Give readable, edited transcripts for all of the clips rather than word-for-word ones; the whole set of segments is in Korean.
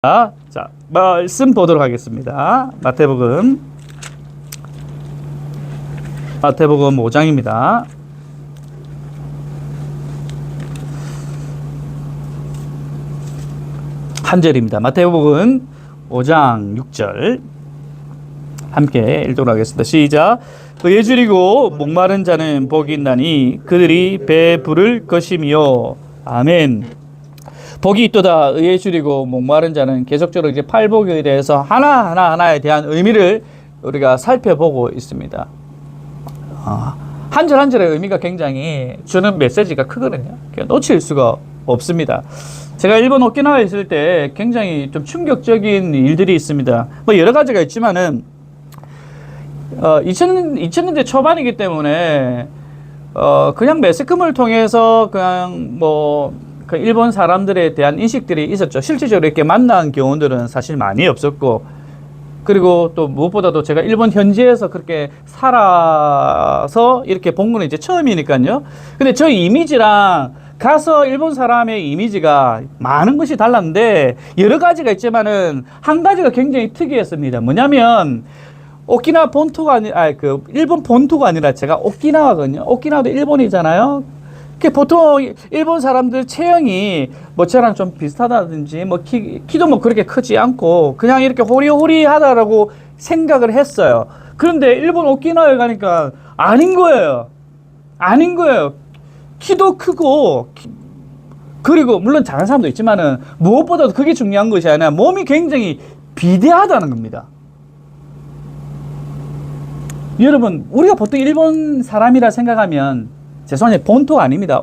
자, 말씀 보도록 하겠습니다. 마태복음 5장입니다. 한 절입니다. 마태복음 5장 6절 함께 읽도록 하겠습니다. 시작. 의에 줄이고 목마른 자는 복이 있나니 그들이 배부를 것이며. 아멘. 복이 있도다. 의에 줄이고 목마른 자는 계속적으로 이제 팔복에 대해서 하나하나에 대한 의미를 우리가 살펴보고 있습니다. 한 절 한 절의 의미가 굉장히 주는 메시지가 크거든요. 놓칠 수가 없습니다. 제가 일본 오키나와에 있을 때 굉장히 좀 충격적인 일들이 있습니다. 뭐 여러 가지가 있지만은 2000년대 초반이기 때문에 그냥 매스컴을 통해서 그냥 그 일본 사람들에 대한 인식들이 있었죠. 실질적으로 이렇게 만난 경우들은 사실 많이 없었고, 그리고 또 무엇보다도 제가 일본 현지에서 그렇게 살아서 이렇게 본 거는 이제 처음이니까요. 근데 저 이미지랑 가서 일본 사람의 이미지가 많은 것이 달랐는데, 여러 가지가 있지만은 한 가지가 굉장히 특이했습니다. 뭐냐면 오키나와 본토가 일본 본토가 아니라 제가 오키나와거든요. 오키나와도 일본이잖아요. 보통 일본 사람들 체형이 저랑 좀 비슷하다든지 키도 그렇게 크지 않고 그냥 이렇게 호리호리하다라고 생각을 했어요. 그런데 일본 오키나와에 가니까 아닌 거예요. 키도 크고, 그리고 물론 작은 사람도 있지만은 무엇보다도 그게 중요한 것이 아니라 몸이 굉장히 비대하다는 겁니다. 여러분, 우리가 보통 일본 사람이라 생각하면, 죄송해요, 본토가 아닙니다.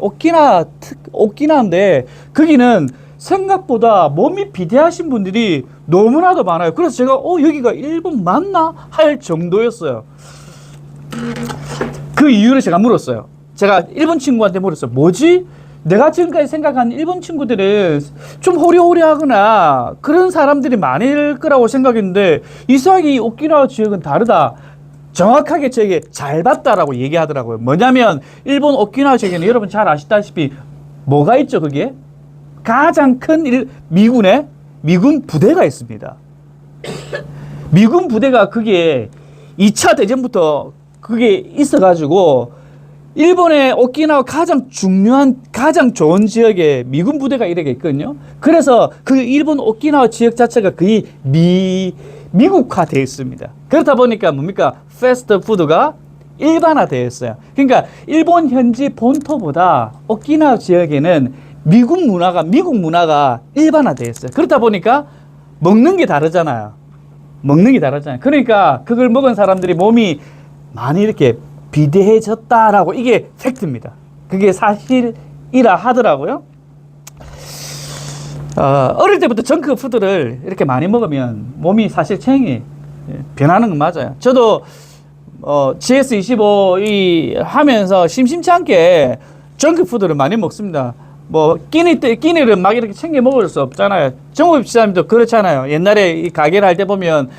오키나와인데 거기는 생각보다 몸이 비대하신 분들이 너무나도 많아요. 그래서 제가 여기가 일본 맞나 할 정도였어요. 그 이유를 제가 물었어요. 제가 일본 친구한테 물었어요. 뭐지? 내가 지금까지 생각한 일본 친구들은 좀 호리호리하거나 그런 사람들이 많을 거라고 생각했는데 이상하게 이 오키나와 지역은 다르다. 정확하게 저에게 잘 봤다라고 얘기하더라고요. 뭐냐면 일본 오키나와 지역에는 여러분 잘 아시다시피 뭐가 있죠? 그게 가장 큰 미군 부대가 있습니다. 미군 부대가 그게 2차 대전부터 그게 있어가지고 일본의 오키나와 가장 중요한, 가장 좋은 지역에 미군 부대가 이렇게 있거든요. 그래서 그 일본 오키나와 지역 자체가 거의 미국화되어 있습니다. 그렇다 보니까 뭡니까? 패스트푸드가 일반화되어 있어요. 그러니까 일본 현지 본토보다 오키나와 지역에는 미국 문화가 일반화되어 있어요. 그렇다 보니까 먹는 게 다르잖아요. 그러니까 그걸 먹은 사람들이 몸이 많이 이렇게 비대해졌다라고, 이게 팩트입니다. 그게 사실이라 하더라고요. 어릴 때부터 정크푸드를 이렇게 많이 먹으면 몸이 사실 체형이 변하는 건 맞아요. 저도 GS25 하면서 심심치 않게 정크푸드를 많이 먹습니다. 끼니를 막 이렇게 챙겨 먹을 수 없잖아요. 정우입 집사님도 그렇잖아요. 옛날에 이 가게를 할 때 보면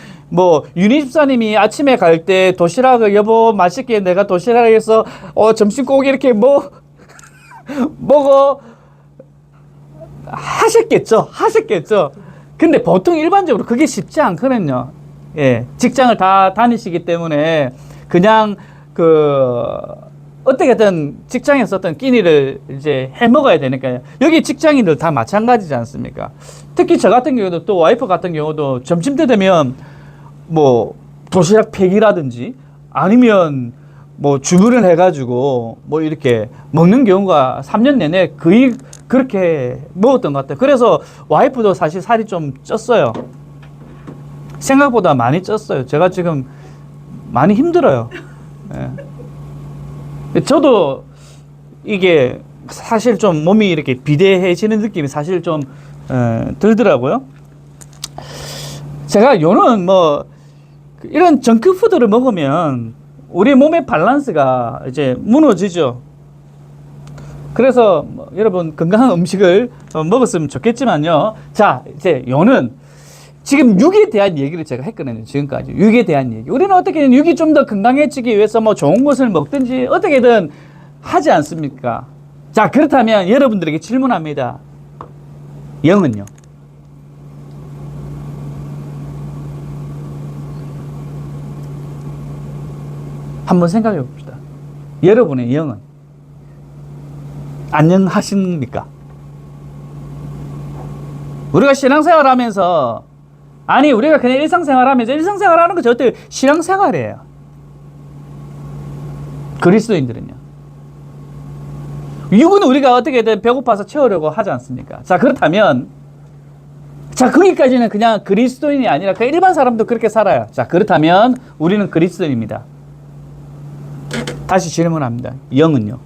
윤희 집사님이 아침에 갈 때 도시락을, 여보 맛있게 내가 도시락에서 점심 꼭 이렇게 먹어 하셨겠죠. 근데 보통 일반적으로 그게 쉽지 않거든요. 예, 직장을 다 다니시기 때문에 그냥 어떻게든 직장에서 어떤 끼니를 이제 해 먹어야 되니까요. 여기 직장인들 다 마찬가지지 않습니까? 특히 저 같은 경우도, 또 와이프 같은 경우도 점심 때 되면 도시락 팩이라든지 아니면 주문을 해가지고 이렇게 먹는 경우가 3년 내내 거의 그렇게 먹었던 것 같아요. 그래서 와이프도 사실 살이 좀 쪘어요. 생각보다 많이 쪘어요. 제가 지금 많이 힘들어요. 예. 저도 이게 사실 좀 몸이 이렇게 비대해지는 느낌이 사실 좀 들더라고요. 제가 요는 이런 정크푸드를 먹으면 우리 몸의 밸런스가 이제 무너지죠. 그래서 여러분 건강한 음식을 먹었으면 좋겠지만요. 자, 이제 요는 지금 육에 대한 얘기를 제가 했거든요. 지금까지 육에 대한 얘기. 우리는 어떻게든 육이 좀 더 건강해지기 위해서 좋은 것을 먹든지 어떻게든 하지 않습니까? 자, 그렇다면 여러분들에게 질문합니다. 영은요? 한번 생각해 봅시다. 여러분의 영은 안녕하십니까? 우리가 신앙생활 하면서, 아니, 우리가 그냥 일상생활 하면서, 일상생활 하는 거 절대 신앙생활이에요. 그리스도인들은요. 육은 우리가 어떻게든 배고파서 채우려고 하지 않습니까? 자, 그렇다면, 자, 거기까지는 그냥 그리스도인이 아니라 그 일반 사람도 그렇게 살아요. 자, 그렇다면 우리는 그리스도인입니다. 다시 질문합니다. 영은요?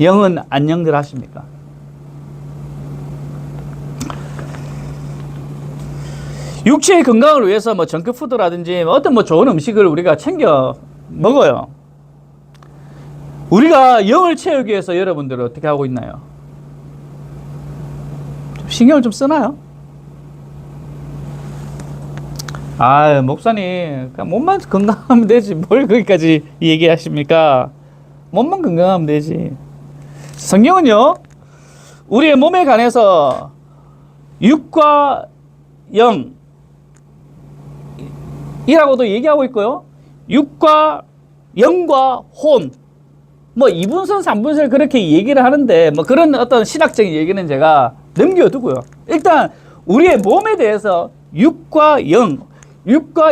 영은 안녕들 하십니까? 육체의 건강을 위해서 뭐 정크푸드라든지 어떤 뭐 좋은 음식을 우리가 챙겨 먹어요. 우리가 영을 채우기 위해서 여러분들은 어떻게 하고 있나요? 신경을 좀 쓰나요? 아, 목사님, 그냥 몸만 건강하면 되지. 뭘 거기까지 얘기하십니까? 몸만 건강하면 되지. 성경은요, 우리의 몸에 관해서 육과 영, 이라고도 얘기하고 있고요. 육과 영과 혼, 뭐 2분선, 3분선 그렇게 얘기를 하는데, 뭐 그런 어떤 신학적인 얘기는 제가 넘겨두고요. 일단 우리의 몸에 대해서 육과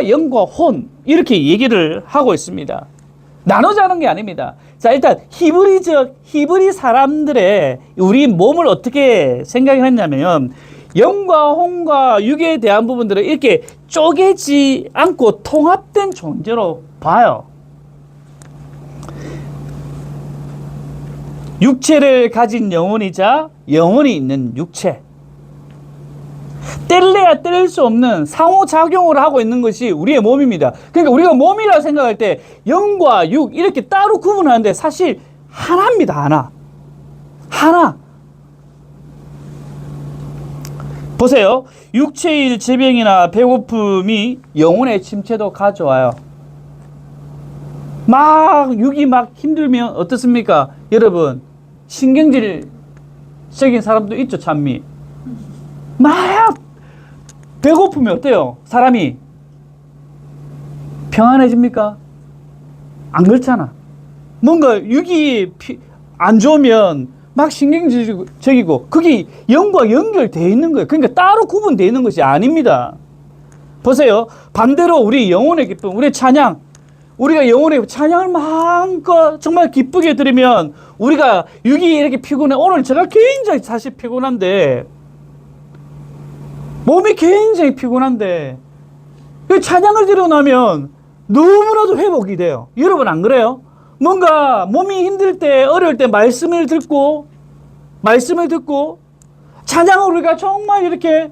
영과 혼 이렇게 얘기를 하고 있습니다. 나누자는 게 아닙니다. 자, 일단 히브리 사람들의 우리 몸을 어떻게 생각을 했냐면, 영과 혼과 육에 대한 부분들을 이렇게 쪼개지 않고 통합된 존재로 봐요. 육체를 가진 영혼이자 영혼이 있는 육체. 뗄래야 뗄 수 없는 상호작용을 하고 있는 것이 우리의 몸입니다. 그러니까 우리가 몸이라 생각할 때 영과 육 이렇게 따로 구분하는데 사실 하나입니다. 하나. 보세요. 육체의 질병이나 배고픔이 영혼의 침체도 가져와요. 육이 막 힘들면 어떻습니까? 여러분, 신경질적인 사람도 있죠, 찬미. 막 배고프면 어때요? 사람이 평안해집니까? 안 그렇잖아. 뭔가 육이 안 좋으면 막 신경질적이고 그게 영과 연결되어 있는 거예요. 그러니까 따로 구분되어 있는 것이 아닙니다. 보세요. 반대로 우리 영혼의 기쁨, 우리 찬양, 우리가 영혼의 찬양을 마음껏 정말 기쁘게 들으면 우리가 육이 이렇게 피곤해. 오늘 제가 굉장히 사실 피곤한데, 몸이 굉장히 피곤한데 그 찬양을 들으고 나면 너무나도 회복이 돼요. 여러분 안 그래요? 뭔가 몸이 힘들 때, 어려울 때 말씀을 듣고 찬양을 우리가 정말 이렇게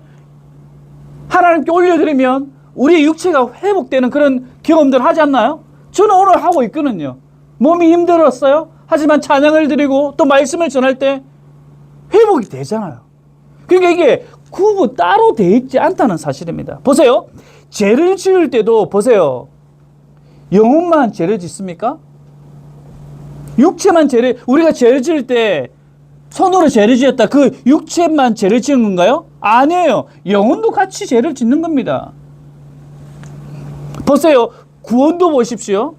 하나님께 올려드리면 우리의 육체가 회복되는 그런 경험들 하지 않나요? 저는 오늘 하고 있거든요. 몸이 힘들었어요. 하지만 찬양을 드리고 또 말씀을 전할 때 회복이 되잖아요. 그러니까 이게 구분 따로 돼 있지 않다는 사실입니다. 보세요. 죄를 지을 때도 보세요. 영혼만 죄를 짓습니까? 육체만 우리가 죄를 지을 때 손으로 죄를 지었다. 그 육체만 죄를 지은 건가요? 아니에요. 영혼도 같이 죄를 짓는 겁니다. 보세요. 구원도 보십시오.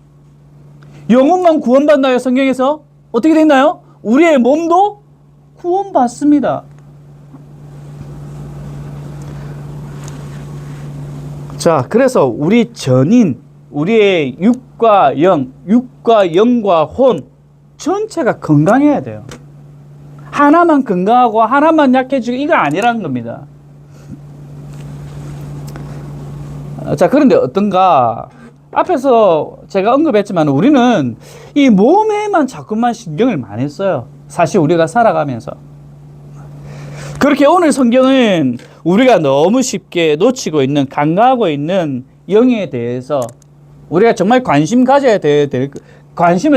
영혼만 구원받나요? 성경에서? 어떻게 됐나요? 우리의 몸도 구원받습니다. 자, 그래서 우리 전인, 우리의 육과 영과 혼 전체가 건강해야 돼요. 하나만 건강하고 하나만 약해지고 이거 아니라는 겁니다. 자, 그런데 어떤가? 앞에서 제가 언급했지만 우리는 이 몸에만 자꾸만 신경을 많이 써요. 사실 우리가 살아가면서. 그렇게 오늘 성경은 우리가 너무 쉽게 놓치고 있는, 간과하고 있는 영에 대해서 우리가 정말 관심을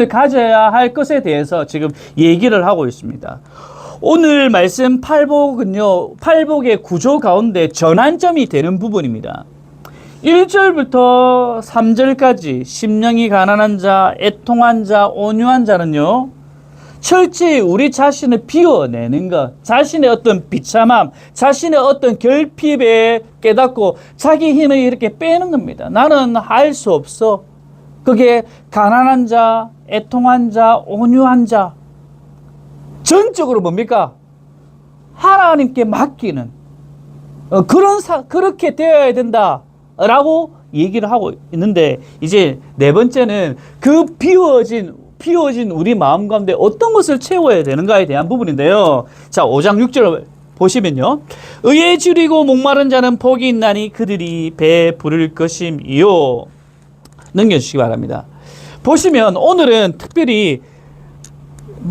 가져야 할 것에 대해서 지금 얘기를 하고 있습니다. 오늘 말씀 팔복은요, 팔복의 구조 가운데 전환점이 되는 부분입니다. 1절부터 3절까지 심령이 가난한 자, 애통한 자, 온유한 자는요, 철저히 우리 자신을 비워내는 것, 자신의 어떤 비참함, 자신의 어떤 결핍에 깨닫고 자기 힘을 이렇게 빼는 겁니다. 나는 할 수 없어. 그게 가난한 자, 애통한 자, 온유한 자. 전적으로 뭡니까? 하나님께 맡기는 그렇게 되어야 된다라고 얘기를 하고 있는데, 이제 네 번째는 그 비워진 우리 마음 가운데 어떤 것을 채워야 되는가에 대한 부분인데요. 자, 5장 6절을 보시면요. 의에 줄이고 목마른 자는 복이 있나니 그들이 배 부를 것임이요. 넘겨주시기 바랍니다. 보시면 오늘은 특별히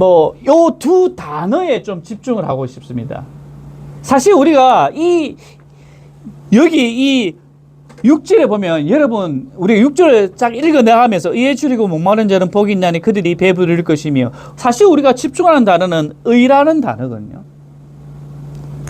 요 두 단어에 좀 집중을 하고 싶습니다. 사실 우리가 여기 이 6절에 보면, 여러분, 우리 6절을 쫙 읽어 나가면서 의에 줄이고 목마른 자는 복이 있나니 그들이 배 부를 것이며, 사실 우리가 집중하는 단어는 의라는 단어거든요.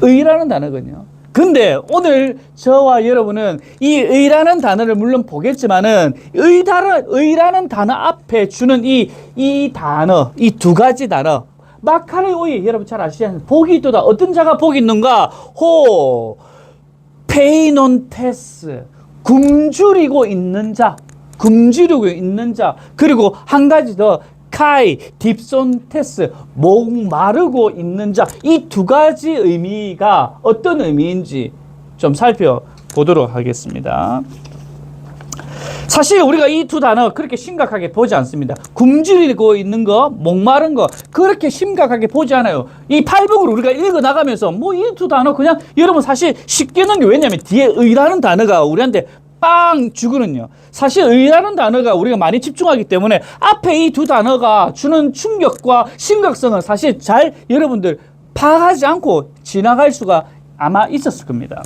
의라는 단어거든요. 근데 오늘 저와 여러분은 이 의라는 단어를 물론 보겠지만은, 의라는 단어 앞에 주는 이 단어, 이 두 가지 단어, 마카레오이, 여러분 잘 아시잖아요. 복이 있도다. 어떤 자가 복이 있는가? 페이논테스, 굶주리고 있는 자, 그리고 한 가지 더, 카이, 딥손테스, 목마르고 있는 자. 이 두 가지 의미가 어떤 의미인지 좀 살펴보도록 하겠습니다. 사실 우리가 이 두 단어 그렇게 심각하게 보지 않습니다. 굶주리고 있는 거, 목마른 거 그렇게 심각하게 보지 않아요. 이 팔복을 우리가 읽어 나가면서 이 두 단어 그냥 여러분 사실 쉽게 넘겨. 왜냐하면 뒤에 의라는 단어가 우리한테 빵 주거든요. 사실 의라는 단어가 우리가 많이 집중하기 때문에 앞에 이 두 단어가 주는 충격과 심각성은 사실 잘 여러분들 파악하지 않고 지나갈 수가 아마 있었을 겁니다.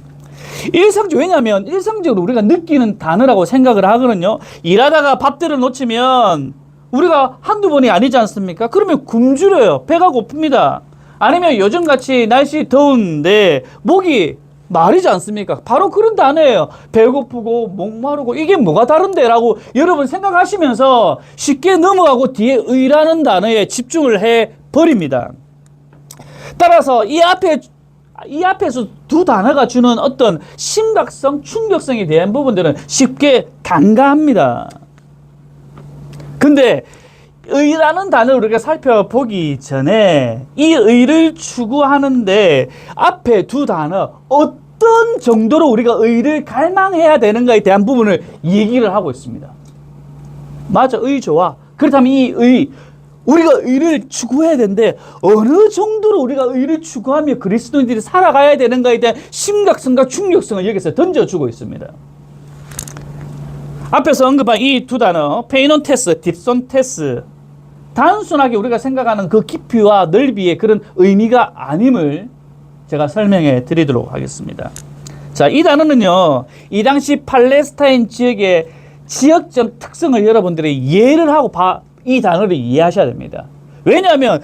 왜냐하면 일상적으로 우리가 느끼는 단어라고 생각을 하거든요. 일하다가 밥들을 놓치면 우리가 한두 번이 아니지 않습니까? 그러면 굶주려요. 배가 고픕니다. 아니면 요즘같이 날씨 더운데 목이 마르지 않습니까? 바로 그런 단어예요. 배고프고 목마르고 이게 뭐가 다른데? 라고 여러분 생각하시면서 쉽게 넘어가고 뒤에 의라는 단어에 집중을 해버립니다. 따라서 이 앞에서 두 단어가 주는 어떤 심각성, 충격성에 대한 부분들은 쉽게 간과합니다. 근데 의라는 단어를 우리가 살펴보기 전에 이 의를 추구하는데 앞에 두 단어, 어떤 정도로 우리가 의를 갈망해야 되는가에 대한 부분을 얘기를 하고 있습니다. 맞아, 의 좋아. 그렇다면 이 의, 우리가 의를 추구해야 되는데 어느 정도로 우리가 의를 추구하며 그리스도인들이 살아가야 되는가에 대한 심각성과 충격성을 여기서 던져주고 있습니다. 앞에서 언급한 이 두 단어, 페이논테스, 딥손테스, 단순하게 우리가 생각하는 그 깊이와 넓이의 그런 의미가 아님을 제가 설명해 드리도록 하겠습니다. 자, 이 단어는요, 이 당시 팔레스타인 지역의 지역적 특성을 여러분들이 이해를 하고 이 단어를 이해하셔야 됩니다. 왜냐하면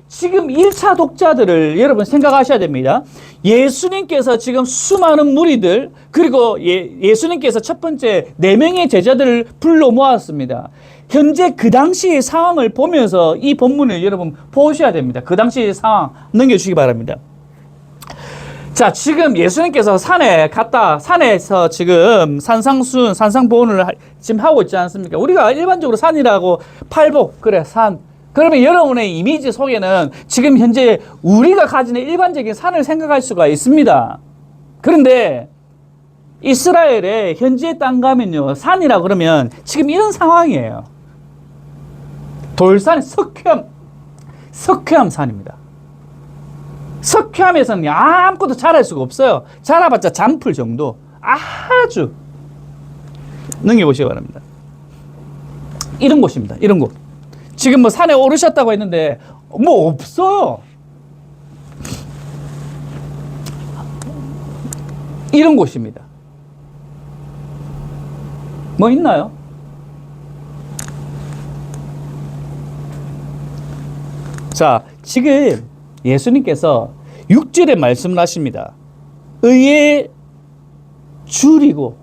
지금 1차 독자들을 여러분 생각하셔야 됩니다. 예수님께서 지금 수많은 무리들, 그리고 예수님께서 첫 번째 4명의 제자들을 불러 모았습니다. 현재 그 당시의 상황을 보면서 이 본문을 여러분 보셔야 됩니다. 그 당시의 상황 넘겨주시기 바랍니다. 자, 지금 예수님께서 산에서 지금 산상보훈을 지금 하고 있지 않습니까? 우리가 일반적으로 산이라고 팔복, 그래, 산. 그러면 여러분의 이미지 속에는 지금 현재 우리가 가지는 일반적인 산을 생각할 수가 있습니다. 그런데 이스라엘의 현재 땅 가면요, 산이라 그러면 지금 이런 상황이에요. 돌산, 석회암 산입니다. 석회암에서는 아무것도 자랄 수가 없어요. 자라봤자 잔풀 정도. 아주 넘겨보시기 바랍니다. 이런 곳입니다. 이런 곳. 지금 산에 오르셨다고 했는데 없어요. 이런 곳입니다. 있나요? 자, 지금 예수님께서 6절에 말씀을 하십니다. 의에 줄이고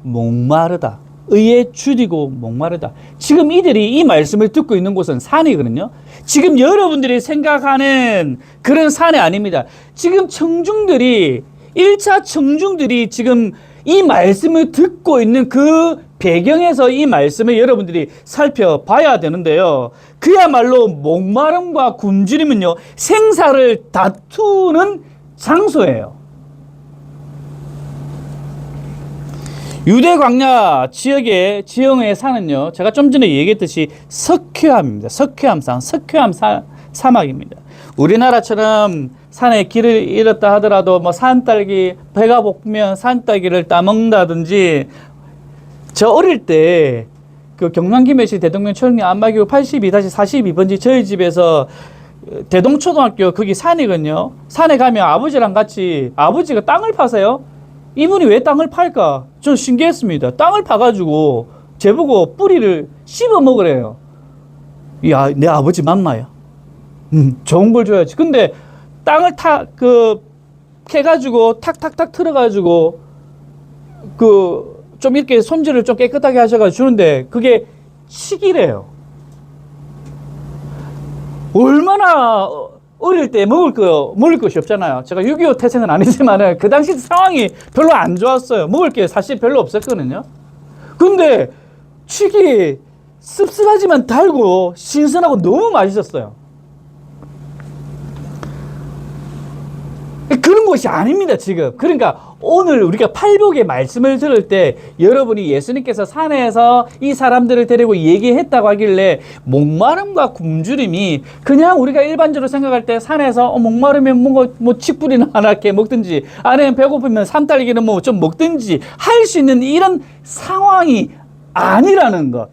목마르다. 의에 줄이고 목마르다. 지금 이들이 이 말씀을 듣고 있는 곳은 산이거든요. 지금 여러분들이 생각하는 그런 산이 아닙니다. 지금 1차 청중들이 지금 이 말씀을 듣고 있는 그 배경에서 이 말씀을 여러분들이 살펴봐야 되는데요. 그야말로 목마름과 굶주림은요, 생사를 다투는 장소예요. 유대 광야 지형의 산은요, 제가 좀 전에 얘기했듯이 석회암입니다. 석회암산, 사막입니다. 우리나라처럼 산에 길을 잃었다 하더라도 뭐 산딸기, 배가 고프면 산딸기를 따먹는다든지, 저 어릴 때 그 경남 김해시 대동면 초등학교 안마교육 82-42번지 저희 집에서 대동초등학교 거기 산이거든요. 산에 가면 아버지랑 같이, 아버지가 땅을 파세요. 이분이 왜 땅을 팔까? 저 신기했습니다. 땅을 파가지고 제보고 뿌리를 씹어 먹으래요. 야, 내 아버지 맞나요? 좋은 걸 줘야지. 근데 땅을 캐가지고 탁탁탁 틀어가지고 좀 이렇게 손질을 좀 깨끗하게 하셔가지고 주는데 그게 치기래요. 얼마나 어릴 때 먹을 것이 없잖아요. 제가 6.25 태생은 아니지만 그 당시 상황이 별로 안 좋았어요. 먹을 게 사실 별로 없었거든요. 근데 치기 씁쓸하지만 달고 신선하고 너무 맛있었어요. 그런 것이 아닙니다, 지금. 그러니까 오늘 우리가 팔복의 말씀을 들을 때 여러분이 예수님께서 산에서 이 사람들을 데리고 얘기했다고 하길래 목마름과 굶주림이 그냥 우리가 일반적으로 생각할 때 산에서 목마르면 뭐 칡뿌리나 하나 이렇게 먹든지 아니면 배고프면 산딸기는 뭐 좀 먹든지 할 수 있는 이런 상황이 아니라는 것.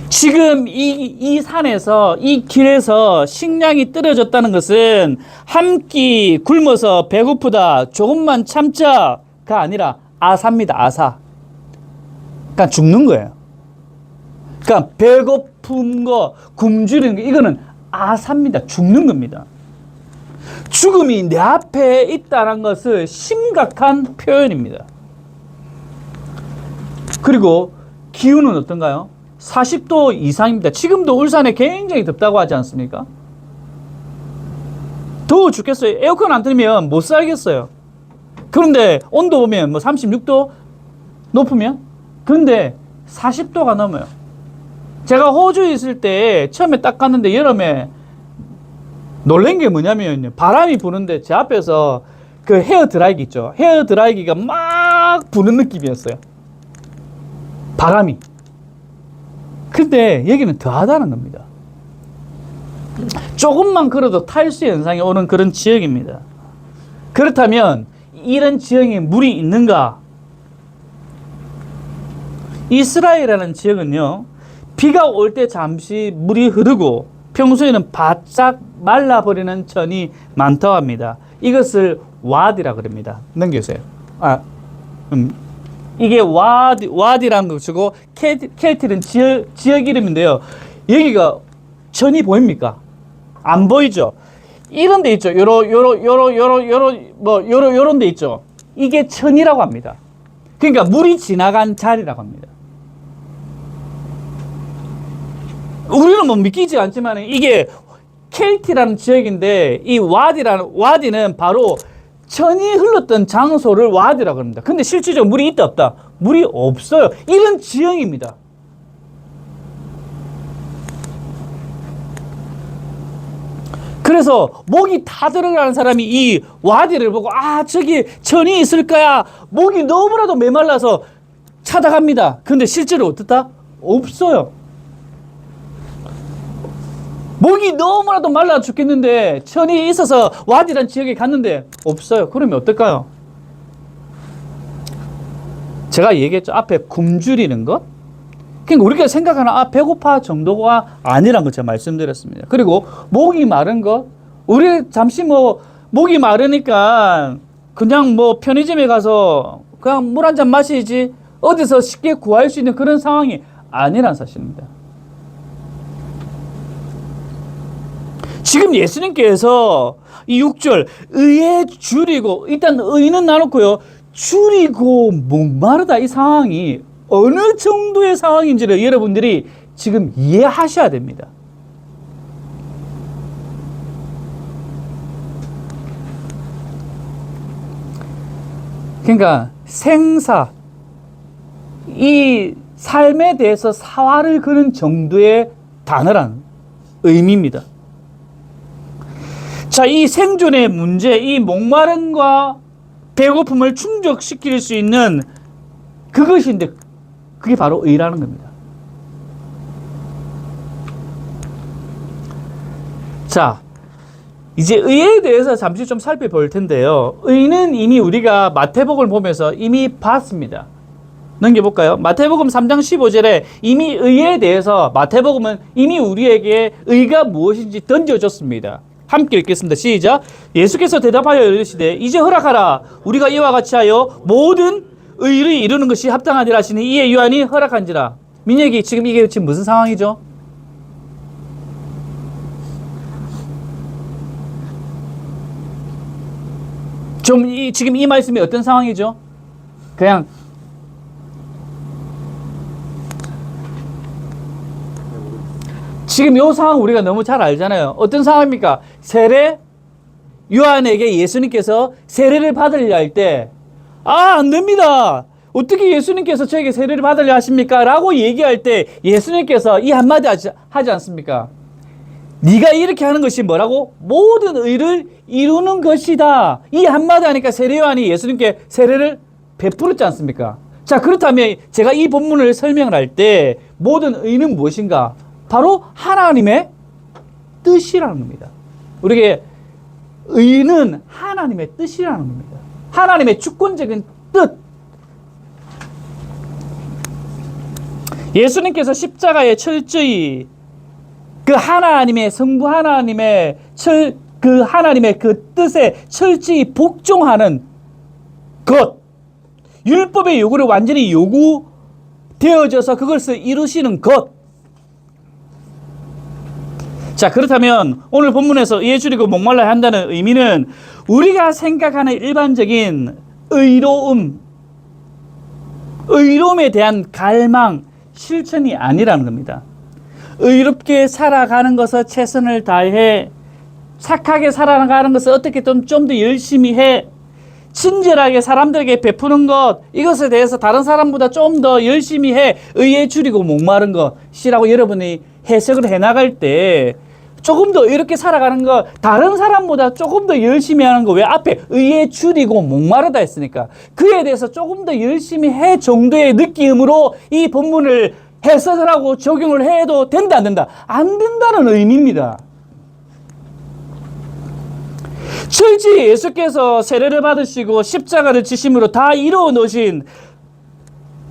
지금 이 산에서, 이 길에서 식량이 떨어졌다는 것은 한 끼 굶어서 배고프다, 조금만 참자가 아니라 아사입니다, 아사. 그러니까 죽는 거예요. 그러니까 배고픈 거, 굶주리는 거, 이거는 아사입니다. 죽는 겁니다. 죽음이 내 앞에 있다는 것을 심각한 표현입니다. 그리고 기온은 어떤가요? 40도 이상입니다. 지금도 울산에 굉장히 덥다고 하지 않습니까? 더워 죽겠어요. 에어컨 안 틀면 못 살겠어요. 그런데 온도 보면 뭐 36도 높으면? 그런데 40도가 넘어요. 제가 호주에 있을 때 처음에 딱 갔는데 여름에 놀란 게 뭐냐면 바람이 부는데 제 앞에서 그 헤어 드라이기 있죠. 헤어 드라이기가 막 부는 느낌이었어요. 바람이. 근데 여기는 더하다는 겁니다. 조금만 걸어도 탈수 현상이 오는 그런 지역입니다. 그렇다면 이런 지역에 물이 있는가? 이스라엘이라는 지역은요, 비가 올 때 잠시 물이 흐르고 평소에는 바짝 말라버리는 천이 많다고 합니다. 이것을 와디라 그럽니다. 넘겨주세요. 이게 와디라는 것이고 켈티는 지역 이름인데요. 여기가 천이 보입니까? 안 보이죠? 이런 데 있죠. 요런 데 있죠. 이게 천이라고 합니다. 그러니까 물이 지나간 자리라고 합니다. 우리는 뭐 믿기지 않지만 이게 켈티라는 지역인데 이 와디는 바로 천이 흘렀던 장소를 와디라고 합니다. 근데 실질적으로 물이 있다 없다? 물이 없어요. 이런 지형입니다. 그래서 목이 타들어가는 사람이 이 와디를 보고 저기 천이 있을 거야. 목이 너무나도 메말라서 찾아갑니다. 근데 실제로 어떻다? 없어요. 목이 너무나도 말라 죽겠는데 천이 있어서 와디란 지역에 갔는데 없어요. 그러면 어떨까요? 제가 얘기했죠. 앞에 굶주리는 것. 그러니까 우리가 생각하는 배고파 정도가 아니란 거 제가 말씀드렸습니다. 그리고 목이 마른 것. 우리 잠시 목이 마르니까 그냥 편의점에 가서 그냥 물 한 잔 마시지 어디서 쉽게 구할 수 있는 그런 상황이 아니란 사실입니다. 지금 예수님께서 이 6절 의에 줄이고, 일단 의는 나놓고요, 줄이고 목마르다, 이 상황이 어느 정도의 상황인지를 여러분들이 지금 이해하셔야 됩니다. 그러니까 생사, 이 삶에 대해서 사활을 그는 정도의 단어라는 의미입니다. 자, 이 생존의 문제, 이 목마름과 배고픔을 충족시킬 수 있는 그것인데 그게 바로 의라는 겁니다. 자, 이제 의에 대해서 잠시 좀 살펴볼 텐데요. 의는 이미 우리가 마태복음을 보면서 이미 봤습니다. 넘겨볼까요? 마태복음 3장 15절에 이미 의에 대해서 마태복음은 이미 우리에게 의가 무엇인지 던져줬습니다. 함께 읽겠습니다. 시작. 예수께서 대답하여 이르시되 이제 허락하라. 우리가 이와 같이 하여 모든 의를 이루는 것이 합당하니라 하시니 이에 요한이 허락한지라. 민혁이 지금 이게 지금 무슨 상황이죠? 지금 이 말씀이 어떤 상황이죠? 그냥 지금 이 상황 우리가 너무 잘 알잖아요. 어떤 상황입니까? 세례 요한에게 예수님께서 세례를 받으려 할 때 안 됩니다. 어떻게 예수님께서 저에게 세례를 받으려 하십니까? 라고 얘기할 때 예수님께서 이 한마디 하지 않습니까? 네가 이렇게 하는 것이 뭐라고? 모든 의를 이루는 것이다. 이 한마디 하니까 세례 요한이 예수님께 세례를 베풀었지 않습니까? 자, 그렇다면 제가 이 본문을 설명을 할 때 모든 의는 무엇인가? 바로 하나님의 뜻이라는 겁니다. 우리에게 의는 하나님의 뜻이라는 겁니다. 하나님의 주권적인 뜻. 예수님께서 십자가에 철저히 그 하나님의 성부 하나님의 그 하나님의 그 뜻에 철저히 복종하는 것, 율법의 요구를 완전히 요구되어져서 그것을 이루시는 것. 자, 그렇다면 오늘 본문에서 의에 줄이고 목말라야 한다는 의미는 우리가 생각하는 일반적인 의로움에 대한 갈망, 실천이 아니라는 겁니다. 의롭게 살아가는 것에 최선을 다해, 착하게 살아가는 것을 어떻게 좀 더 열심히 해, 친절하게 사람들에게 베푸는 것, 이것에 대해서 다른 사람보다 좀 더 열심히 해, 의에 줄이고 목마른 것이라고 여러분이 해석을 해나갈 때 조금 더 이렇게 살아가는 거, 다른 사람보다 조금 더 열심히 하는 거, 왜 앞에 의에 줄이고 목마르다 했으니까 그에 대해서 조금 더 열심히 해 정도의 느낌으로 이 본문을 해석을 하고 적용을 해도 된다, 안 된다? 안 된다는 의미입니다. 철저히 예수께서 세례를 받으시고 십자가를 지심으로 다 이루어 놓으신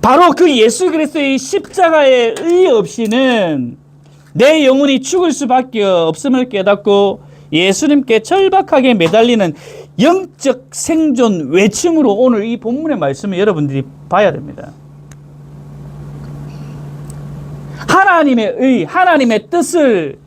바로 그 예수 그리스도의 십자가의 의 없이는 내 영혼이 죽을 수밖에 없음을 깨닫고 예수님께 절박하게 매달리는 영적 생존 외침으로 오늘 이 본문의 말씀을 여러분들이 봐야 됩니다. 하나님의 의, 하나님의 뜻을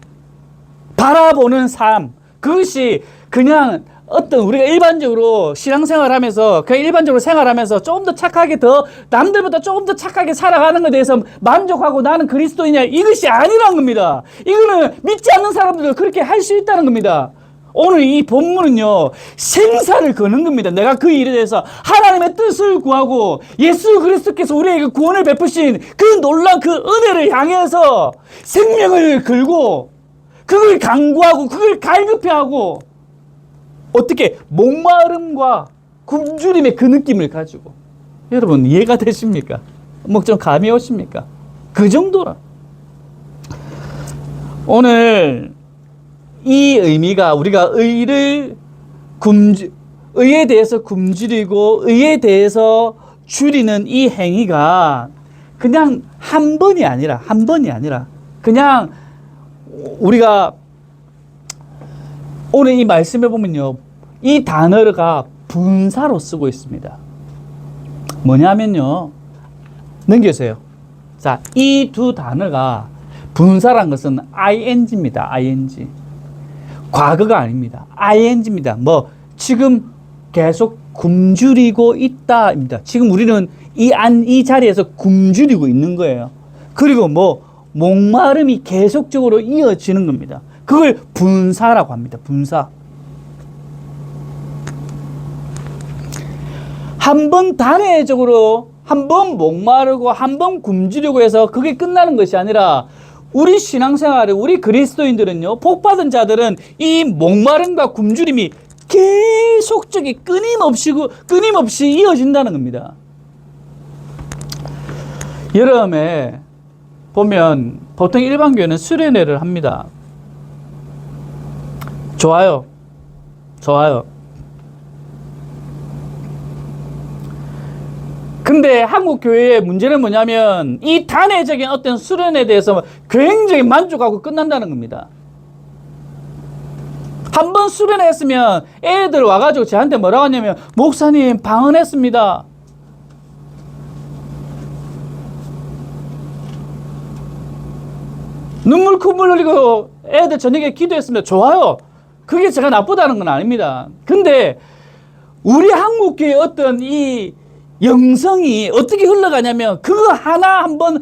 바라보는 삶, 그것이 그냥 어떤 우리가 일반적으로 신앙생활 하면서 그냥 일반적으로 생활하면서 조금 더 착하게 더 남들보다 조금 더 착하게 살아가는 것에 대해서 만족하고 나는 그리스도이냐, 이것이 아니란 겁니다. 이거는 믿지 않는 사람들도 그렇게 할 수 있다는 겁니다. 오늘 이 본문은요, 생사를 거는 겁니다. 내가 그 일에 대해서 하나님의 뜻을 구하고 예수 그리스도께서 우리에게 구원을 베푸신 그 놀라운 그 은혜를 향해서 생명을 걸고 그걸 강구하고 그걸 갈급해하고 어떻게 목마름과 굶주림의 그 느낌을 가지고, 여러분 이해가 되십니까? 뭐 좀 감이 오십니까? 그 정도라. 오늘 이 의미가 우리가 의에 대해서 굶주리고 의에 대해서 줄이는 이 행위가 그냥 한 번이 아니라 그냥 우리가 오늘 이 말씀에 보면요, 이 단어가 분사로 쓰고 있습니다. 뭐냐면요, 넘겨주세요. 자, 이 두 단어가 분사란 것은 ing입니다. ing. 과거가 아닙니다. ing입니다. 뭐 지금 계속 굶주리고 있다입니다. 지금 우리는 이 자리에서 굶주리고 있는 거예요. 그리고 뭐 목마름이 계속적으로 이어지는 겁니다. 그걸 분사라고 합니다. 분사. 한 번 단회적으로 한 번 목마르고 한 번 굶주리고 해서 그게 끝나는 것이 아니라 우리 신앙생활에 우리 그리스도인들은요, 복받은 자들은 이 목마름과 굶주림이 계속적이 끊임없이 이어진다는 겁니다. 여름에 보면 보통 일반 교회는 수련회를 합니다. 좋아요. 근데 한국 교회의 문제는 뭐냐면 이 단회적인 어떤 수련에 대해서 굉장히 만족하고 끝난다는 겁니다. 한 번 수련했으면 애들 와가지고 저한테 뭐라고 하냐면 목사님 방언했습니다. 눈물 콧물 흘리고 애들 저녁에 기도했습니다. 좋아요. 그게 제가 나쁘다는 건 아닙니다. 근데 우리 한국교회의 어떤 이 영성이 어떻게 흘러가냐면 그거 하나 한번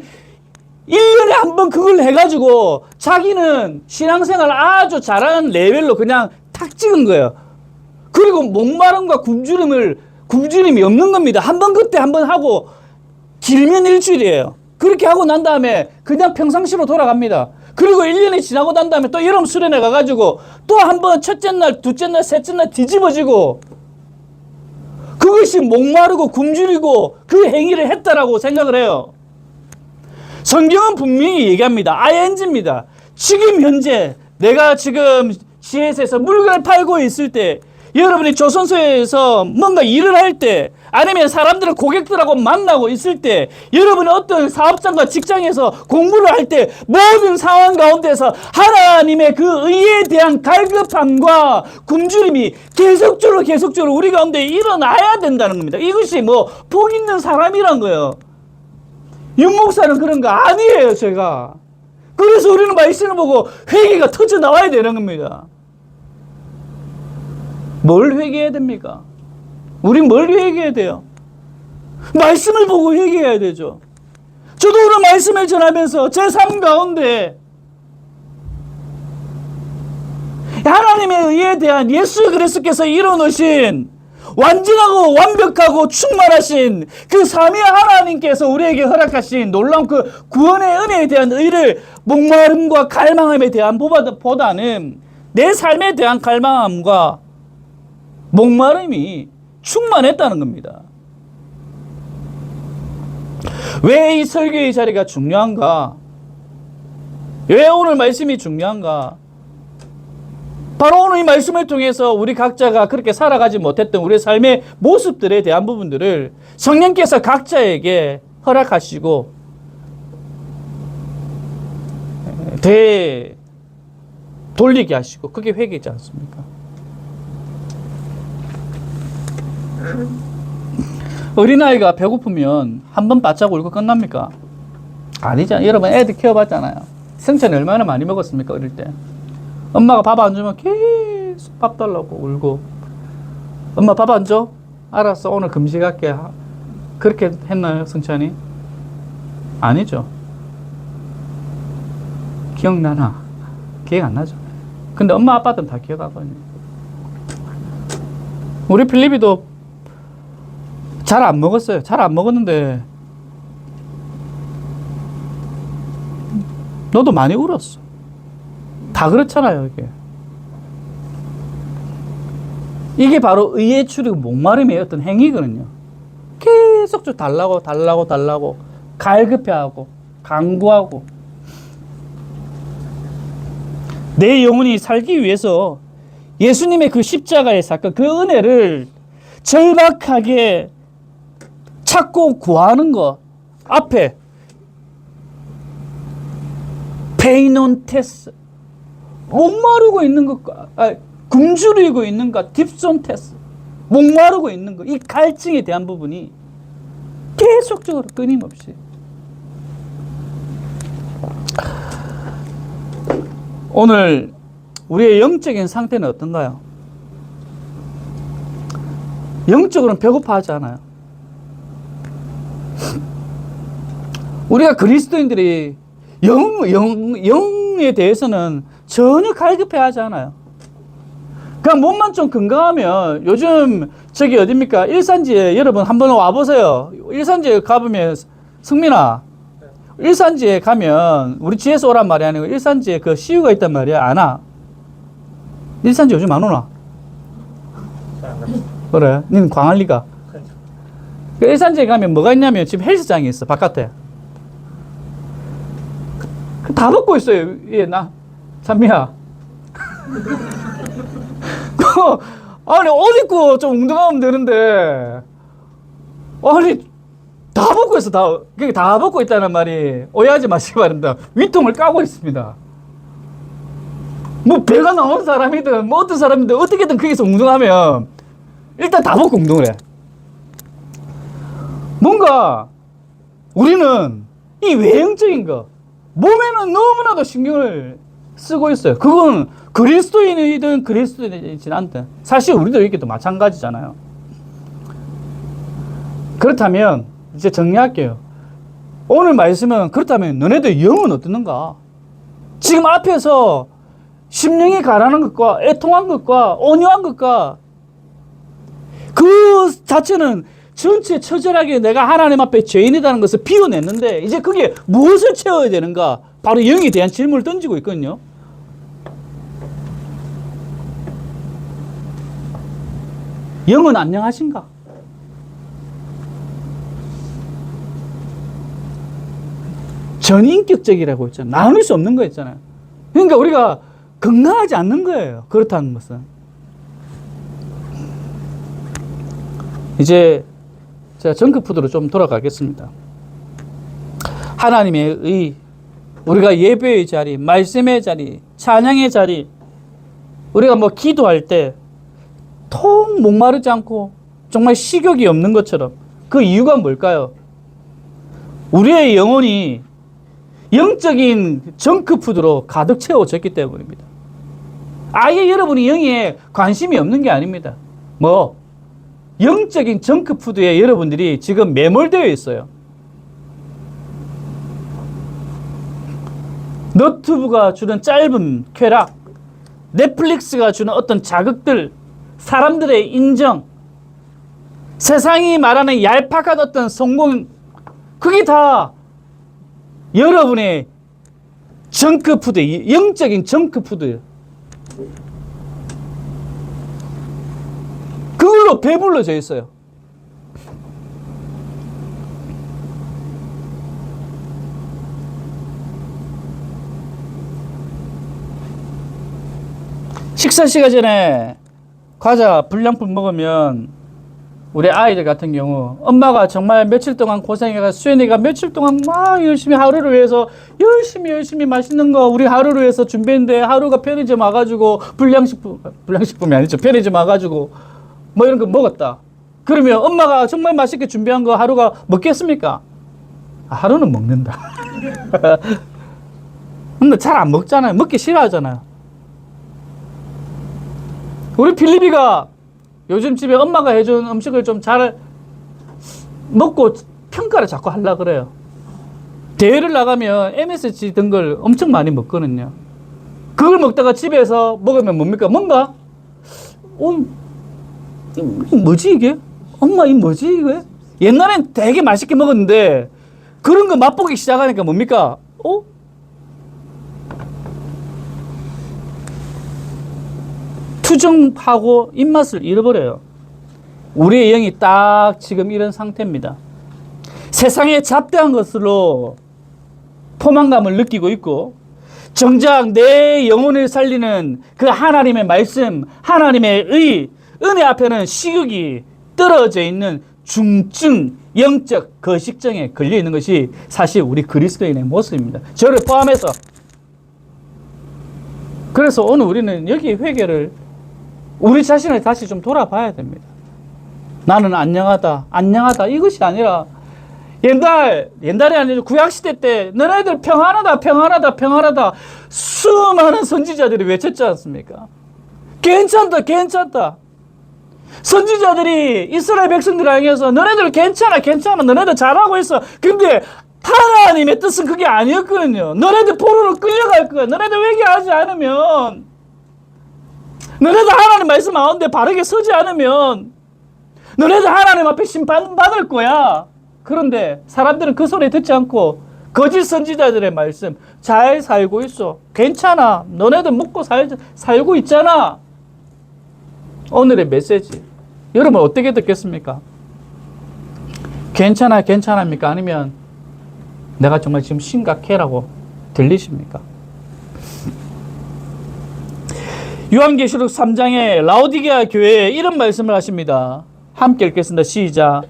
1년에 한 번 그걸 해가지고 자기는 신앙생활 아주 잘하는 레벨로 그냥 탁 찍은 거예요. 그리고 목마름과 굶주림이 없는 겁니다. 한 번 그때 한 번 하고 길면 일주일이에요. 그렇게 하고 난 다음에 그냥 평상시로 돌아갑니다. 그리고 1년이 지나고 난 다음에 또 여름 수련회 가가지고 또 한 번 첫째 날, 둘째 날, 셋째 날 뒤집어지고 그것이 목마르고 굶주리고 그 행위를 했다라고 생각을 해요. 성경은 분명히 얘기합니다. ING입니다. 지금 현재 내가 지금 CS에서 물건을 팔고 있을 때, 여러분이 조선소에서 뭔가 일을 할 때, 아니면 사람들을 고객들하고 만나고 있을 때, 여러분이 어떤 사업장과 직장에서 공부를 할 때, 모든 상황 가운데서 하나님의 그 의에 대한 갈급함과 굶주림이 계속적으로 우리 가운데 일어나야 된다는 겁니다. 이것이 뭐 복 있는 사람이란 거예요. 윤 목사는 그런 거 아니에요, 제가. 그래서 우리는 말씀을 보고 회개가 터져 나와야 되는 겁니다. 뭘 회개해야 됩니까? 우린 뭘 회개해야 돼요? 말씀을 보고 회개해야 되죠. 저도 오늘 말씀을 전하면서 제 삶 가운데 하나님의 의에 대한 예수 그리스도께서 이뤄놓으신 완전하고 완벽하고 충만하신 그 삼위 하나님께서 우리에게 허락하신 놀라운 그 구원의 은혜에 대한 의를 목마름과 갈망함에 대한 보다는 내 삶에 대한 갈망함과 목마름이 충만했다는 겁니다. 왜 이 설교의 자리가 중요한가? 왜 오늘 말씀이 중요한가? 바로 오늘 이 말씀을 통해서 우리 각자가 그렇게 살아가지 못했던 우리의 삶의 모습들에 대한 부분들을 성령께서 각자에게 허락하시고 돌리게 하시고, 그게 회개지 않습니까? 어린아이가 배고프면 한 번 바짝 울고 끝납니까? 아니잖아요. 여러분 애들 키워봤잖아요. 승천이 얼마나 많이 먹었습니까? 어릴 때. 엄마가 밥 안 주면 계속 밥 달라고 울고, 엄마 밥 안 줘? 알았어, 오늘 금식할게. 그렇게 했나요, 승찬이? 아니죠. 기억나나? 기억 안 나죠. 근데 엄마 아빠들은 다 기억하거든요. 우리 필리피도 잘 안 먹었어요. 잘 안 먹었는데 너도 많이 울었어. 다 그렇잖아요, 이게. 이게 바로 의에 추리고 목마름의 어떤 행위거든요. 계속 좀 달라고 갈급해하고 강구하고, 내 영혼이 살기 위해서 예수님의 그 십자가의 사건, 그 은혜를 절박하게 찾고 구하는 것 앞에 페이논테스, 목마르고 있는 것과 굶주리고 있는 것, 딥손테스, 목마르고 있는 것, 이 갈증에 대한 부분이 계속적으로 끊임없이. 오늘 우리의 영적인 상태는 어떤가요? 영적으로는 배고파하지 않아요. 우리가 그리스도인들이 영에 대해서는 전혀 갈급해하지 않아요. 그냥 몸만 좀 건강하면 요즘 저기 어딥니까? 일산지에 여러분 한번 와보세요. 일산지에 가보면 승민아, 일산지에 가면 우리 지에서 오란 말이 아니고 일산지에 그 CU가 있단 말이야. 안 와? 일산지 요즘 안 오나? 그래? 니는 광안리가? 그 일산지에 가면 뭐가 있냐면 지금 헬스장이 있어, 바깥에. 다 벗고 있어요. 예, 찬미야. 아니, 옷 입고 좀 운동하면 되는데, 아니, 다 벗고 있어, 다. 그게 다 벗고 있다는 말이, 오해하지 마시기 바랍니다. 위통을 까고 있습니다. 뭐, 배가 나온 사람이든, 뭐, 어떤 사람이든, 어떻게든 거기서 운동하면, 일단 다 벗고 운동을 해. 뭔가, 우리는 이 외형적인 거, 몸에는 너무나도 신경을 쓰고 있어요. 그건 그리스도인이든 그리스도인이진 않든 사실 우리도 여기도 마찬가지잖아요. 그렇다면 이제 정리할게요. 오늘 말씀은 그렇다면 너네들 영은 어떻는가? 지금 앞에서 심령이 가라는 것과 애통한 것과 온유한 것과 그 자체는 전체 처절하게 내가 하나님 앞에 죄인이라는 것을 비워냈는데 이제 그게 무엇을 채워야 되는가? 바로 영에 대한 질문을 던지고 있거든요. 영은 안녕하신가? 전인격적이라고 했잖아요. 나눌 수 없는 거 있잖아요. 그러니까 우리가 건강하지 않는 거예요. 그렇다는 것은. 이제 제가 정크푸드로 좀 돌아가겠습니다. 하나님의 의, 우리가 예배의 자리, 말씀의 자리, 찬양의 자리, 우리가 뭐 기도할 때 통 목마르지 않고 정말 식욕이 없는 것처럼 그 이유가 뭘까요? 우리의 영혼이 영적인 정크푸드로 가득 채워졌기 때문입니다. 아예 여러분이 영에 관심이 없는 게 아닙니다. 뭐 영적인 정크푸드에 여러분들이 지금 매몰되어 있어요. 너튜브가 주는 짧은 쾌락, 넷플릭스가 주는 어떤 자극들, 사람들의 인정, 세상이 말하는 얄팍한 어떤 성공, 그게 다 여러분의 정크푸드, 영적인 정크푸드예요. 그걸로 배불러져 있어요. 식사 시간 전에 과자 불량품 먹으면 우리 아이들 같은 경우 엄마가 정말 며칠 동안 고생해가 수연이가 며칠 동안 막 열심히 하루를 위해서 열심히 맛있는 거 우리 하루를 위해서 준비했는데 하루가 편의점 와가지고 불량식품이 아니죠. 편의점 와가지고 뭐 이런 거 먹었다. 그러면 엄마가 정말 맛있게 준비한 거 하루가 먹겠습니까? 하루는 먹는다. 근데 잘 안 먹잖아요. 먹기 싫어하잖아요. 우리 필리비가 요즘 집에 엄마가 해준 음식을 좀 잘 먹고 평가를 자꾸 하려고 그래요. 대회를 나가면 MSG 등 걸 엄청 많이 먹거든요. 그걸 먹다가 집에서 먹으면 뭡니까? 뭔가? 뭐지 이게? 엄마 이 뭐지 이게? 옛날엔 되게 맛있게 먹었는데 그런 거 맛보기 시작하니까 뭡니까? 투정하고 입맛을 잃어버려요. 우리의 영이 딱 지금 이런 상태입니다. 세상에 잡다한 것으로 포만감을 느끼고 있고 정작 내 영혼을 살리는 그 하나님의 말씀, 하나님의 의, 은혜 앞에는 식욕이 떨어져 있는 중증 영적 거식증에 걸려 있는 것이 사실 우리 그리스도인의 모습입니다. 저를 포함해서. 그래서 오늘 우리는 여기 회개를 우리 자신을 다시 좀 돌아봐야 됩니다. 나는 안녕하다 이것이 아니라 옛날이 아니라 구약시대 때 너네들 평안하다 수많은 선지자들이 외쳤지 않습니까? 괜찮다. 선지자들이 이스라엘 백성들을 향해서 너네들 괜찮아 너네들 잘하고 있어. 근데 하나님의 뜻은 그게 아니었거든요. 너네들 포로로 끌려갈 거야. 너네들 회개하지 않으면 너네들 하나님 말씀 가운데 바르게 서지 않으면 너네들 하나님 앞에 심판받을 거야. 그런데 사람들은 그 소리 듣지 않고 거짓 선지자들의 말씀 잘 살고 있어. 괜찮아. 너네들 먹고 살고 있잖아. 오늘의 메시지. 여러분 어떻게 듣겠습니까? 괜찮아, 괜찮합니까? 아니면 내가 정말 지금 심각해라고 들리십니까? 요한계시록 3장에 라오디게아 교회에 이런 말씀을 하십니다. 함께 읽겠습니다. 시작.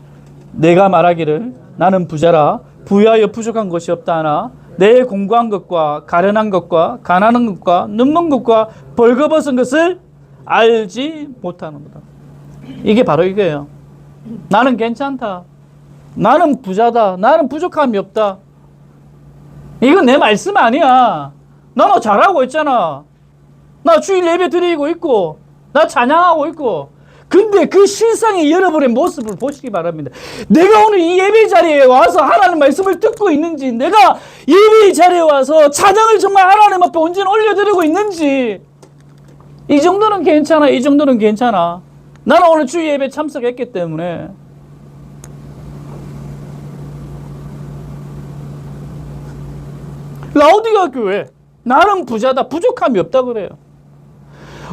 내가 말하기를 나는 부자라 부유하여 부족한 것이 없다 하나 내 공고한 것과 가련한 것과 가난한 것과 눈먼 것과 벌거벗은 것을 알지 못하는구나. 이게 바로 이거예요. 나는 괜찮다. 나는 부자다. 나는 부족함이 없다. 이건 내 말씀 아니야. 나 뭐 잘하고 있잖아. 나 주일 예배 드리고 있고 나 찬양하고 있고. 근데 그 실상의 여러분의 모습을 보시기 바랍니다. 내가 오늘 이 예배 자리에 와서 하나님 말씀을 듣고 있는지, 내가 예배 자리에 와서 찬양을 정말 하나님 앞에 온전히 올려드리고 있는지, 이 정도는 괜찮아. 이 정도는 괜찮아. 나는 오늘 주일 예배 참석했기 때문에. 라오디게아 교회, 나는 부자다, 부족함이 없다 그래요.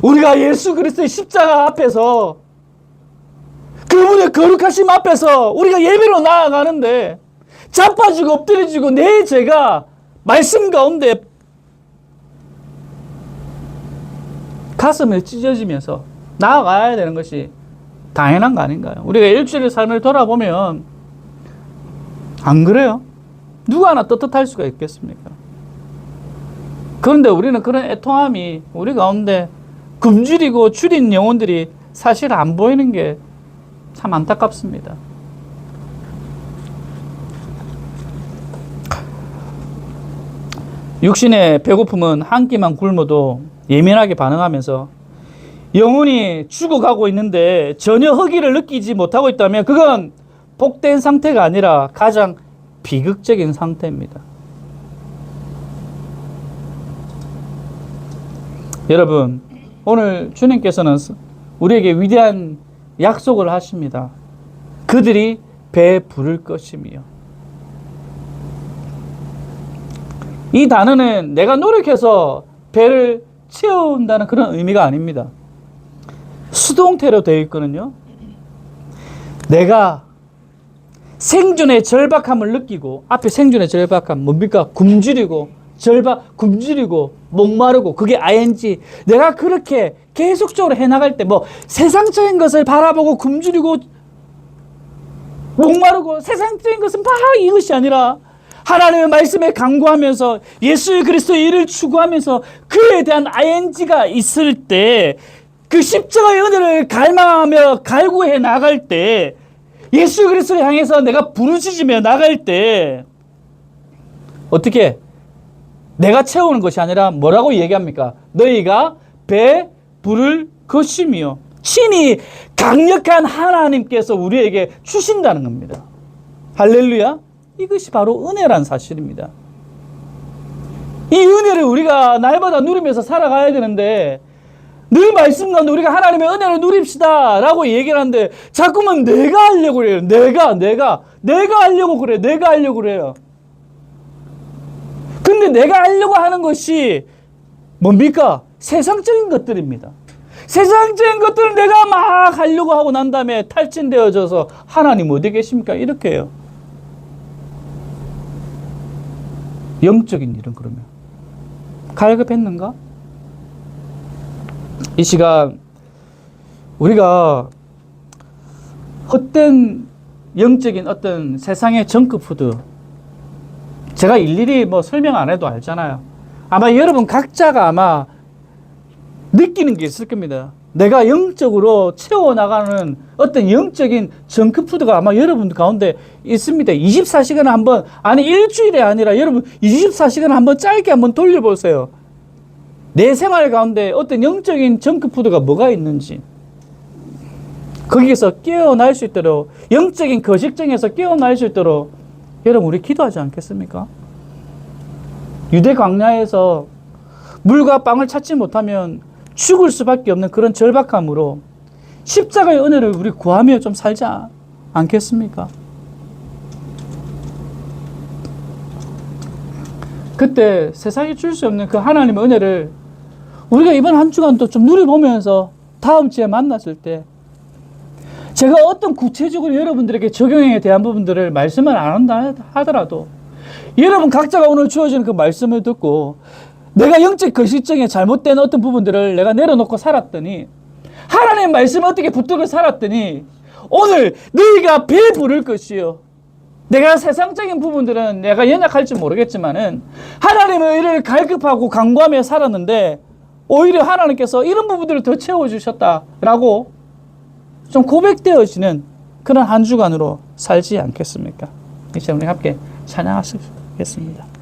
우리가 예수 그리스도의 십자가 앞에서, 그분의 거룩하심 앞에서 우리가 예배로 나아가는데 자빠지고 엎드려지고 내 죄가 말씀 가운데 가슴을 찢어지면서 나아가야 되는 것이 당연한 거 아닌가요? 우리가 일주일의 삶을 돌아보면 안 그래요? 누가 하나 떳떳할 수가 있겠습니까? 그런데 우리는 그런 애통함이 우리 가운데 굶주리고 줄인 영혼들이 사실 안 보이는 게 참 안타깝습니다. 육신의 배고픔은 한 끼만 굶어도 예민하게 반응하면서 영혼이 죽어가고 있는데 전혀 허기를 느끼지 못하고 있다면 그건 복된 상태가 아니라 가장 비극적인 상태입니다. 여러분, 오늘 주님께서는 우리에게 위대한 약속을 하십니다. 그들이 배에 부를 것이며. 이 단어는 내가 노력해서 배를 채운다는 그런 의미가 아닙니다. 수동태로 되어 있거든요. 내가 생존의 절박함을 느끼고, 앞에 생존의 절박함 뭡니까? 굶주리고 목마르고, 그게 ing. 내가 그렇게 계속적으로 해나갈 때 뭐 세상적인 것을 바라보고 굶주리고 목마르고 세상적인 것은 막 이것이 아니라 하나님의 말씀에 간구하면서 예수 그리스도의 일을 추구하면서 그에 대한 ing가 있을 때, 그 십자가의 은혜를 갈망하며 갈구해 나갈 때, 예수 그리스도를 향해서 내가 부르짖으며 나갈 때 어떻게? 내가 채우는 것이 아니라 뭐라고 얘기합니까? 너희가 배 부를 것이며, 친히 강력한 하나님께서 우리에게 주신다는 겁니다. 할렐루야. 이것이 바로 은혜란 사실입니다. 이 은혜를 우리가 날마다 누리면서 살아가야 되는데, 늘 말씀 가운데 우리가 하나님의 은혜를 누립시다 라고 얘기를 하는데 자꾸만 내가 하려고 그래요. 내가 하려고 그래. 내가 하려고 그래요. 근데 내가 하려고 하는 것이 뭡니까? 세상적인 것들입니다. 세상적인 것들을 내가 막 하려고 하고 난 다음에 탈진되어져서 하나님 어디 계십니까? 이렇게 해요. 영적인 일은 그러면 갈급했는가? 이 시간 우리가 헛된 영적인 어떤 세상의 정크푸드, 제가 일일이 뭐 설명 안 해도 알잖아요. 아마 여러분 각자가 아마 느끼는 게 있을 겁니다. 내가 영적으로 채워나가는 어떤 영적인 정크푸드가 아마 여러분 가운데 있습니다. 24시간에 한번, 아니 일주일에 아니라 여러분 24시간에 한번 짧게 한번 돌려보세요. 내 생활 가운데 어떤 영적인 정크푸드가 뭐가 있는지, 거기에서 깨어날 수 있도록, 영적인 거식증에서 깨어날 수 있도록 여러분 우리 기도하지 않겠습니까? 유대 광야에서 물과 빵을 찾지 못하면 죽을 수밖에 없는 그런 절박함으로 십자가의 은혜를 우리 구하며 좀 살지 않겠습니까? 그때 세상이 줄 수 없는 그 하나님의 은혜를 우리가 이번 한 주간도 좀 누려보면서 다음 주에 만났을 때 제가 어떤 구체적으로 여러분들에게 적용에 대한 부분들을 말씀을 안 한다 하더라도 여러분 각자가 오늘 주어지는 그 말씀을 듣고 내가 영적 거실증에 잘못된 어떤 부분들을 내가 내려놓고 살았더니 하나님의 말씀을 어떻게 붙들고 살았더니 오늘 너희가 배부를 것이요. 내가 세상적인 부분들은 내가 연약할지 모르겠지만은 하나님의 의를 갈급하고 간구하며 살았는데 오히려 하나님께서 이런 부분들을 더 채워주셨다라고 좀 고백되어지는 그런 한 주간으로 살지 않겠습니까? 이제 우리 함께 찬양하시겠습니다.